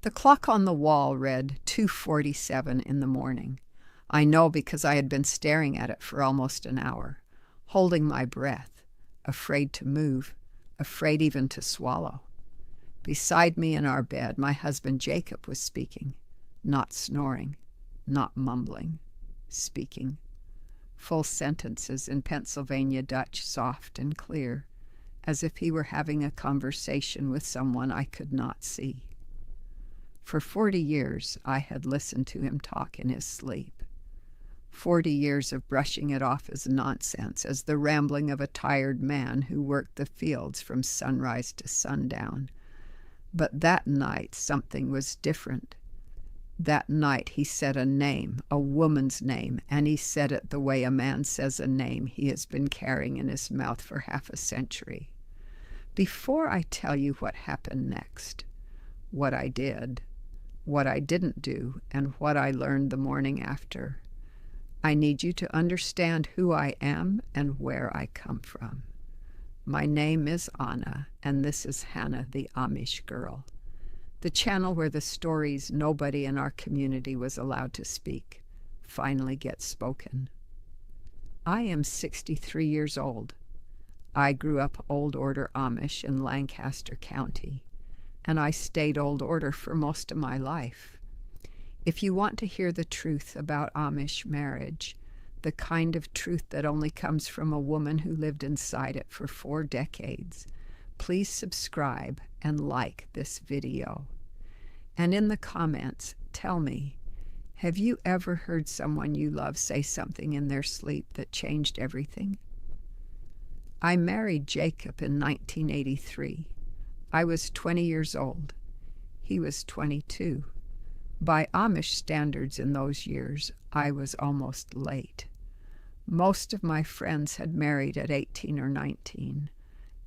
The clock on the wall read 2:47 in the morning. I know because I had been staring at it for almost an hour, holding my breath, afraid to move, afraid even to swallow. Beside me in our bed, my husband Jacob was speaking, not snoring, not mumbling, speaking. Full sentences in Pennsylvania Dutch, soft and clear, as if he were having a conversation with someone I could not see. For 40 years, I had listened to him talk in his sleep. 40 years of brushing it off as nonsense, as the rambling of a tired man who worked the fields from sunrise to sundown. But that night, something was different. That night, he said a name, a woman's name, and he said it the way a man says a name he has been carrying in his mouth for half a century. Before I tell you what happened next, what I did, what I didn't do, and what I learned the morning after, I need you to understand who I am and where I come from. My name is Anna, and this is Hannah, the Amish girl, the channel where the stories nobody in our community was allowed to speak finally get spoken. I am 63 years old. I grew up Old Order Amish in Lancaster County, and I stayed Old Order for most of my life. If you want to hear the truth about Amish marriage, the kind of truth that only comes from a woman who lived inside it for 4 decades, please subscribe and like this video. And in the comments, tell me, have you ever heard someone you love say something in their sleep that changed everything? I married Jacob in 1983. I was 20 years old. He was 22. By Amish standards in those years, I was almost late. Most of my friends had married at 18 or 19,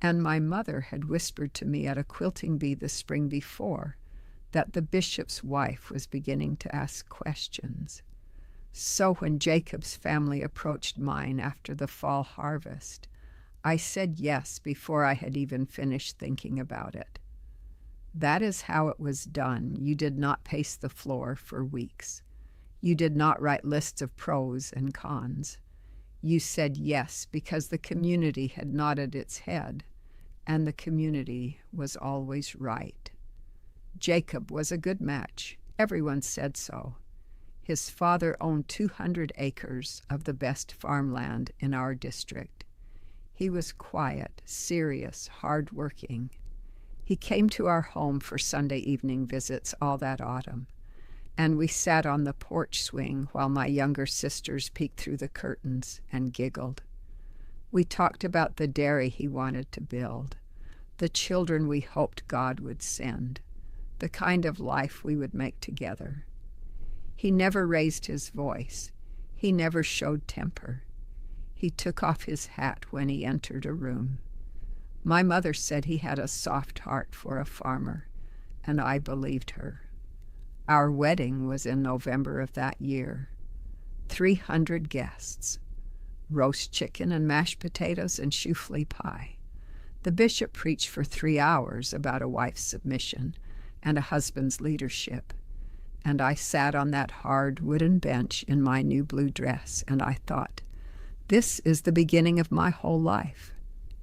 and my mother had whispered to me at a quilting bee the spring before that the bishop's wife was beginning to ask questions. So when Jacob's family approached mine after the fall harvest, I said yes before I had even finished thinking about it. That is how it was done. You did not pace the floor for weeks. You did not write lists of pros and cons. You said yes because the community had nodded its head, and the community was always right. Jacob was a good match. Everyone said so. His father owned 200 acres of the best farmland in our district. He was quiet, serious, hard-working. He came to our home for Sunday evening visits all that autumn, and we sat on the porch swing while my younger sisters peeked through the curtains and giggled. We talked about the dairy he wanted to build, the children we hoped God would send, the kind of life we would make together. He never raised his voice. He never showed temper. He took off his hat when he entered a room. My mother said he had a soft heart for a farmer, and I believed her. Our wedding was in November of that year. 300 guests, roast chicken and mashed potatoes and choufle pie. The bishop preached for 3 hours about a wife's submission and a husband's leadership, and I sat on that hard wooden bench in my new blue dress, and I thought, this is the beginning of my whole life.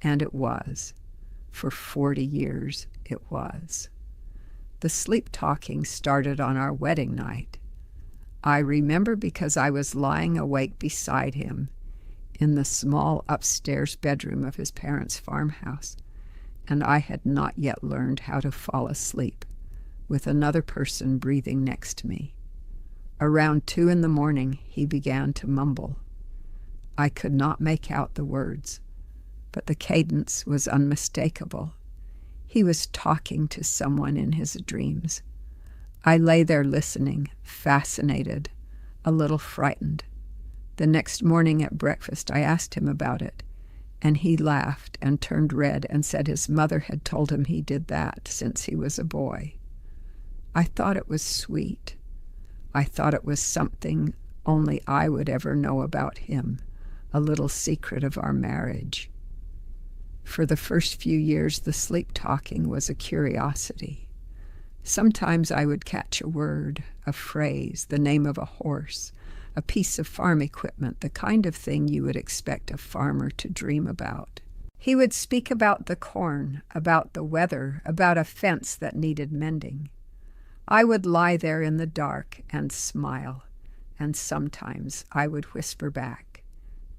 And it was. For 40 years, it was. The sleep-talking started on our wedding night. I remember because I was lying awake beside him in the small upstairs bedroom of his parents' farmhouse, and I had not yet learned how to fall asleep with another person breathing next to me. Around 2 a.m, he began to mumble. I could not make out the words, but the cadence was unmistakable. He was talking to someone in his dreams. I lay there listening, fascinated, a little frightened. The next morning at breakfast, I asked him about it, and he laughed and turned red and said his mother had told him he did that since he was a boy. I thought it was sweet. I thought it was something only I would ever know about him, a little secret of our marriage. For the first few years, the sleep-talking was a curiosity. Sometimes I would catch a word, a phrase, the name of a horse, a piece of farm equipment, the kind of thing you would expect a farmer to dream about. He would speak about the corn, about the weather, about a fence that needed mending. I would lie there in the dark and smile, and sometimes I would whisper back,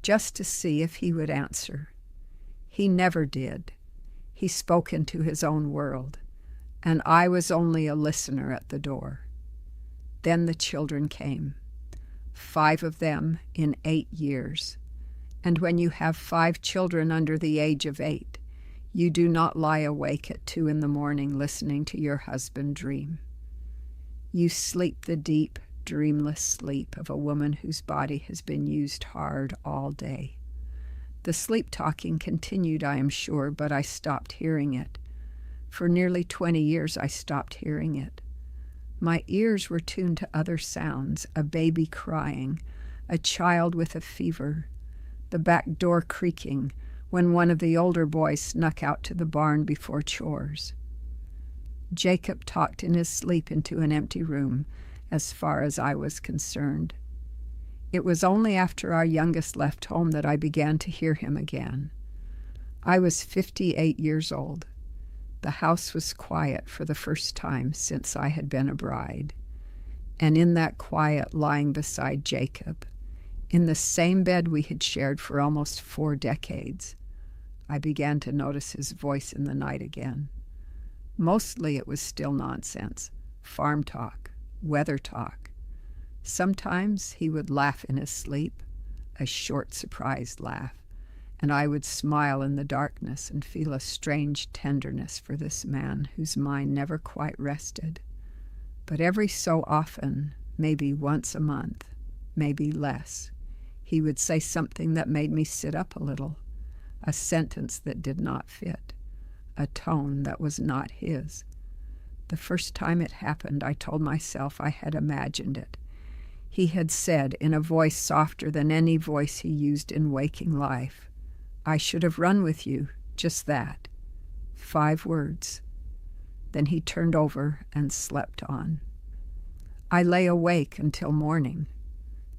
just to see if he would answer. He never did. He spoke into his own world, and I was only a listener at the door. Then the children came, 5 of them in 8 years. And when you have 5 children under the age of 8, you do not lie awake at 2 a.m. listening to your husband dream. You sleep the deep, dreamless sleep of a woman whose body has been used hard all day. The sleep-talking continued, I am sure, but I stopped hearing it. For nearly 20 years I stopped hearing it. My ears were tuned to other sounds, a baby crying, a child with a fever, the back door creaking when one of the older boys snuck out to the barn before chores. Jacob talked in his sleep into an empty room, as far as I was concerned. It was only after our youngest left home that I began to hear him again. I was 58 years old. The house was quiet for the first time since I had been a bride. And in that quiet, lying beside Jacob, in the same bed we had shared for almost 4 decades, I began to notice his voice in the night again. Mostly it was still nonsense, farm talk, weather talk. Sometimes he would laugh in his sleep, a short, surprised laugh, and I would smile in the darkness and feel a strange tenderness for this man whose mind never quite rested. But every so often, maybe once a month, maybe less, he would say something that made me sit up a little, a sentence that did not fit, a tone that was not his. The first time it happened, I told myself I had imagined it. He had said, in a voice softer than any voice he used in waking life, "I should have run with you," just that. 5 words. Then he turned over and slept on. I lay awake until morning.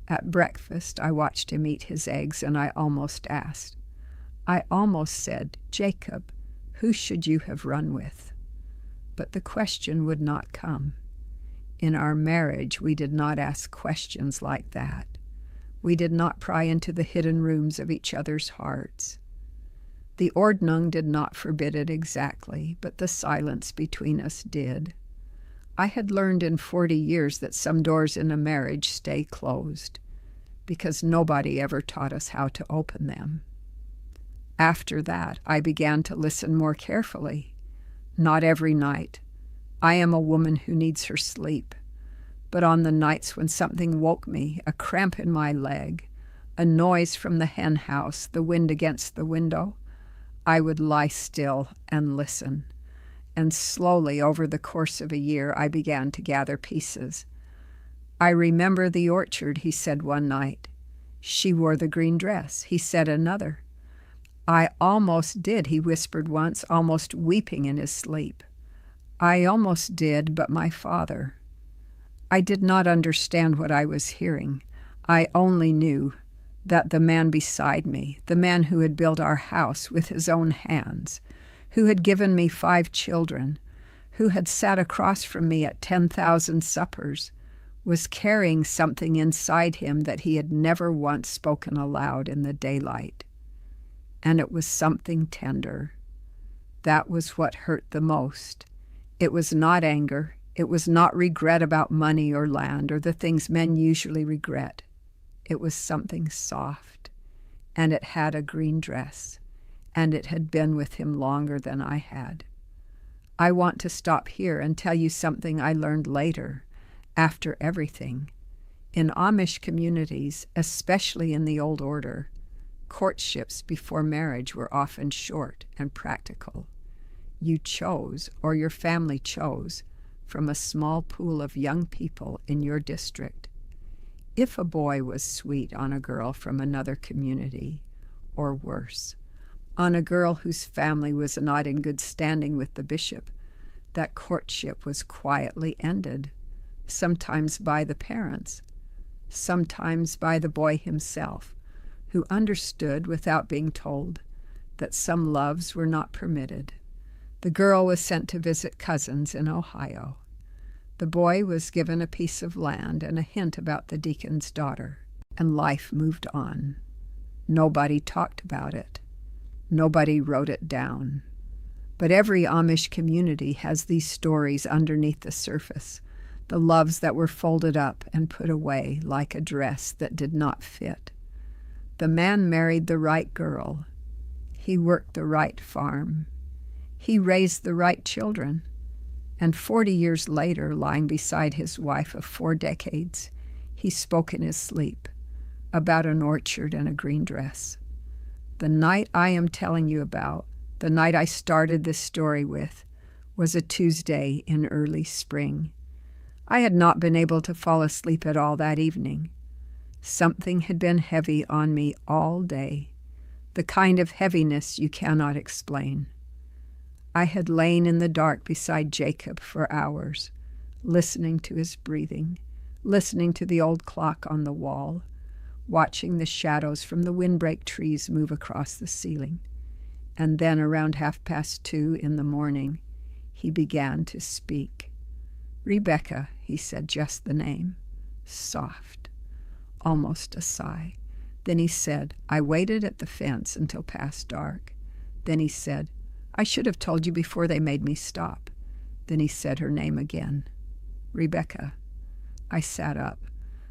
At breakfast, I watched him eat his eggs, and I almost asked. I almost said, "Jacob, who should you have run with?" But the question would not come. In our marriage, we did not ask questions like that. We did not pry into the hidden rooms of each other's hearts. The Ordnung did not forbid it exactly, but the silence between us did. I had learned in 40 years that some doors in a marriage stay closed, because nobody ever taught us how to open them. After that, I began to listen more carefully. Not every night. I am a woman who needs her sleep. But on the nights when something woke me, a cramp in my leg, a noise from the hen house, the wind against the window, I would lie still and listen. And slowly, over the course of a year, I began to gather pieces. "I remember the orchard," he said one night. "She wore the green dress," he said another. "I almost did," he whispered once, almost weeping in his sleep. "I almost did, but my father." I did not understand what I was hearing. I only knew that the man beside me, the man who had built our house with his own hands, who had given me 5 children, who had sat across from me at 10,000 suppers, was carrying something inside him that he had never once spoken aloud in the daylight. And it was something tender. That was what hurt the most. It was not anger. It was not regret about money or land or the things men usually regret. It was something soft, and it had a green dress, and it had been with him longer than I had. I want to stop here and tell you something I learned later, after everything. In Amish communities, especially in the old order, courtships before marriage were often short and practical. You chose, or your family chose, from a small pool of young people in your district. If a boy was sweet on a girl from another community, or worse, on a girl whose family was not in good standing with the bishop, That courtship was quietly ended, sometimes by the parents, sometimes by the boy himself, who understood without being told that some loves were not permitted. The girl was sent to visit cousins in Ohio. The boy was given a piece of land and a hint about the deacon's daughter, and life moved on. Nobody talked about it. Nobody wrote it down. But every Amish community has these stories underneath the surface, the loves that were folded up and put away like a dress that did not fit. The man married the right girl. He worked the right farm. He raised the right children. And 40 years later, lying beside his wife of 4 decades, he spoke in his sleep about an orchard and a green dress. The night I am telling you about, the night I started this story with, was a Tuesday in early spring. I had not been able to fall asleep at all that evening. Something had been heavy on me all day, the kind of heaviness you cannot explain. I had lain in the dark beside Jacob for hours, listening to his breathing, listening to the old clock on the wall, watching the shadows from the windbreak trees move across the ceiling. And then around 2:30 in the morning, he began to speak. "Rebecca," he said, just the name, soft, almost a sigh. Then he said, "I waited at the fence until past dark." Then he said, "I should have told you before they made me stop." Then he said her name again, "Rebecca." I sat up.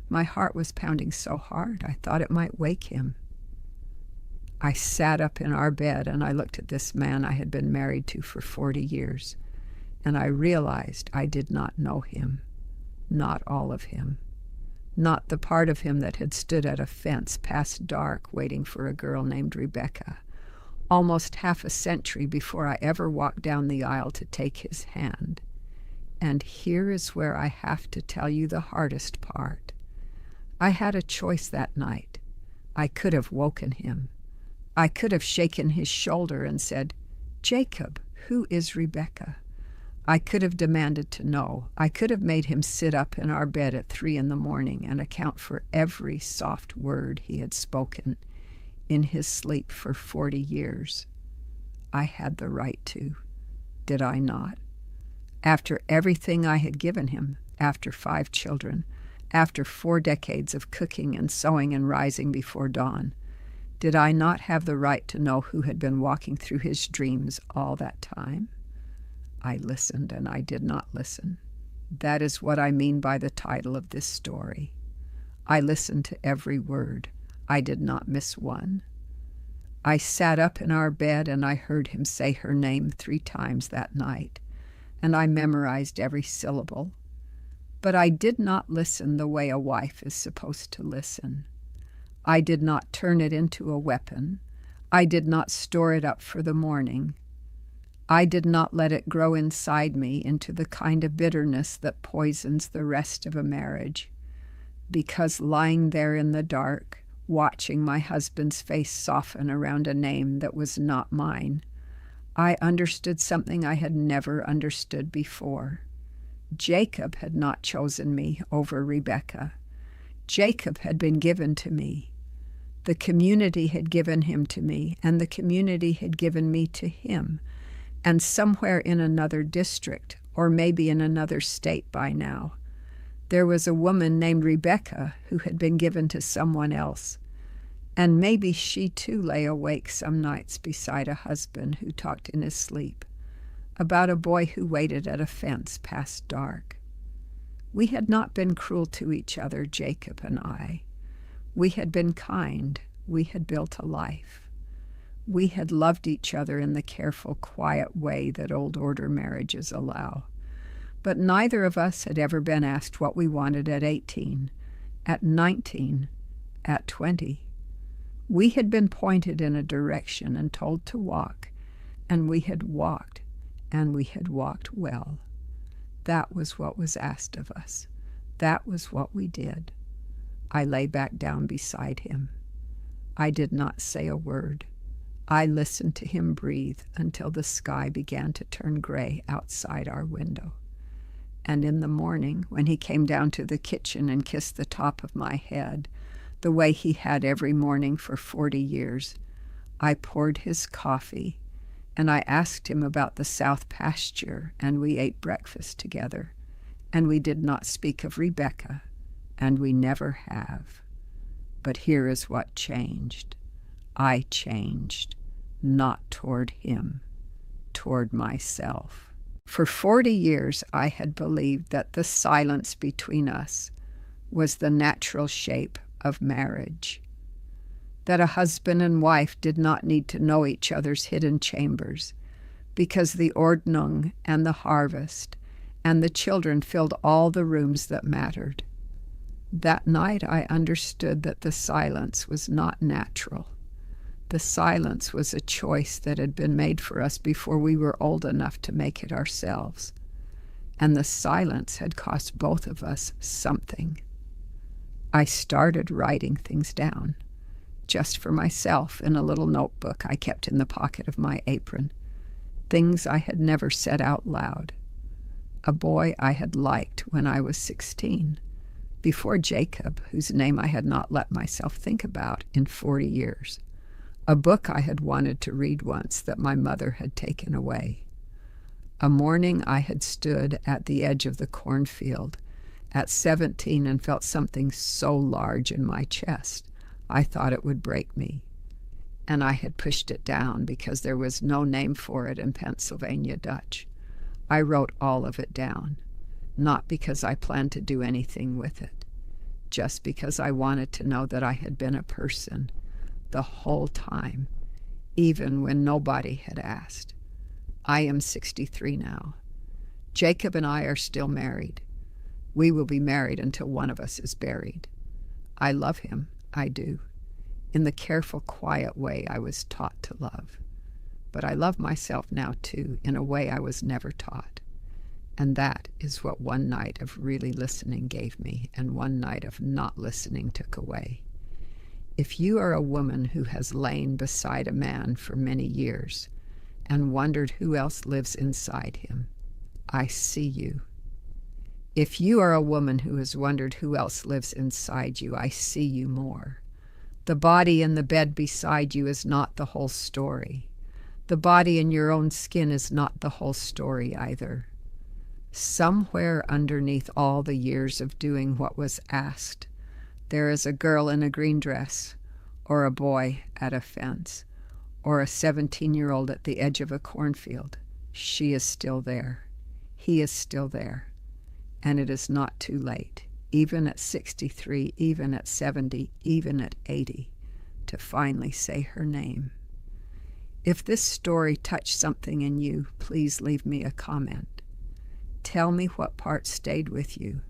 My heart was pounding so hard I thought it might wake him. I sat up in our bed and I looked at this man I had been married to for 40 years, and I realized I did not know him, not all of him, not the part of him that had stood at a fence past dark waiting for a girl named Rebecca, almost half a century before I ever walked down the aisle to take his hand. And here is where I have to tell you the hardest part. I had a choice that night. I could have woken him. I could have shaken his shoulder and said, "Jacob, who is Rebecca?" I could have demanded to know. I could have made him sit up in our bed at 3 in the morning and account for every soft word he had spoken in his sleep for 40 years. I had the right to, did I not? After everything I had given him, after 5 children, after 4 decades of cooking and sewing and rising before dawn, did I not have the right to know who had been walking through his dreams all that time? I listened and I did not listen. That is what I mean by the title of this story. I listened to every word. I did not miss one. I sat up in our bed and I heard him say her name 3 times that night, and I memorized every syllable. But I did not listen the way a wife is supposed to listen. I did not turn it into a weapon. I did not store it up for the morning. I did not let it grow inside me into the kind of bitterness that poisons the rest of a marriage. Because lying there in the dark, watching my husband's face soften around a name that was not mine, I understood something I had never understood before. Jacob had not chosen me over Rebecca. Jacob had been given to me. The community had given him to me, and the community had given me to him. And somewhere in another district, or maybe in another state by now, there was a woman named Rebecca who had been given to someone else. And maybe she too lay awake some nights beside a husband who talked in his sleep about a boy who waited at a fence past dark. We had not been cruel to each other, Jacob and I. We had been kind. We had built a life. We had loved each other in the careful, quiet way that old order marriages allow. But neither of us had ever been asked what we wanted at 18, at 19, at 20. We had been pointed in a direction and told to walk, and we had walked, and we had walked well. That was what was asked of us. That was what we did. I lay back down beside him. I did not say a word. I listened to him breathe until the sky began to turn gray outside our window. And in the morning, when he came down to the kitchen and kissed the top of my head, the way he had every morning for 40 years, I poured his coffee, and I asked him about the south pasture, and we ate breakfast together, and we did not speak of Rebecca, and we never have. But here is what changed. I changed, not toward him, toward myself. For 40 years I had believed that the silence between us was the natural shape of marriage, that a husband and wife did not need to know each other's hidden chambers, because the Ordnung and the harvest and the children filled all the rooms that mattered. That night I understood that the silence was not natural. The silence was a choice that had been made for us before we were old enough to make it ourselves. And the silence had cost both of us something. I started writing things down, just for myself, in a little notebook I kept in the pocket of my apron, things I had never said out loud. A boy I had liked when I was 16, before Jacob, whose name I had not let myself think about in 40 years. A book I had wanted to read once that my mother had taken away. A morning I had stood at the edge of the cornfield at 17 and felt something so large in my chest I thought it would break me. And I had pushed it down because there was no name for it in Pennsylvania Dutch. I wrote all of it down, not because I planned to do anything with it, just because I wanted to know that I had been a person the whole time, even when nobody had asked. I am 63 now. Jacob and I are still married. We will be married until one of us is buried. I love him, I do, in the careful, quiet way I was taught to love. But I love myself now, too, in a way I was never taught. And that is what one night of really listening gave me, and one night of not listening took away. If you are a woman who has lain beside a man for many years and wondered who else lives inside him, I see you. If you are a woman who has wondered who else lives inside you, I see you more. The body in the bed beside you is not the whole story. The body in your own skin is not the whole story either. Somewhere underneath all the years of doing what was asked, there is a girl in a green dress, or a boy at a fence, or a 17-year-old at the edge of a cornfield. She is still there. He is still there. And it is not too late, even at 63, even at 70, even at 80, to finally say her name. If this story touched something in you, please leave me a comment. Tell me what part stayed with you.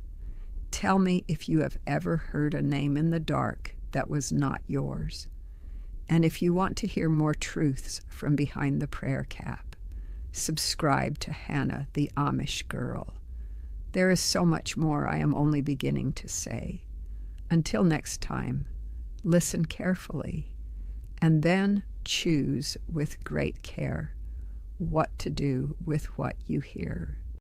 Tell me if you have ever heard a name in the dark that was not yours. And if you want to hear more truths from behind the prayer cap, subscribe to Hannah the Amish Girl. There is so much more I am only beginning to say. Until next time, listen carefully, and then choose with great care what to do with what you hear.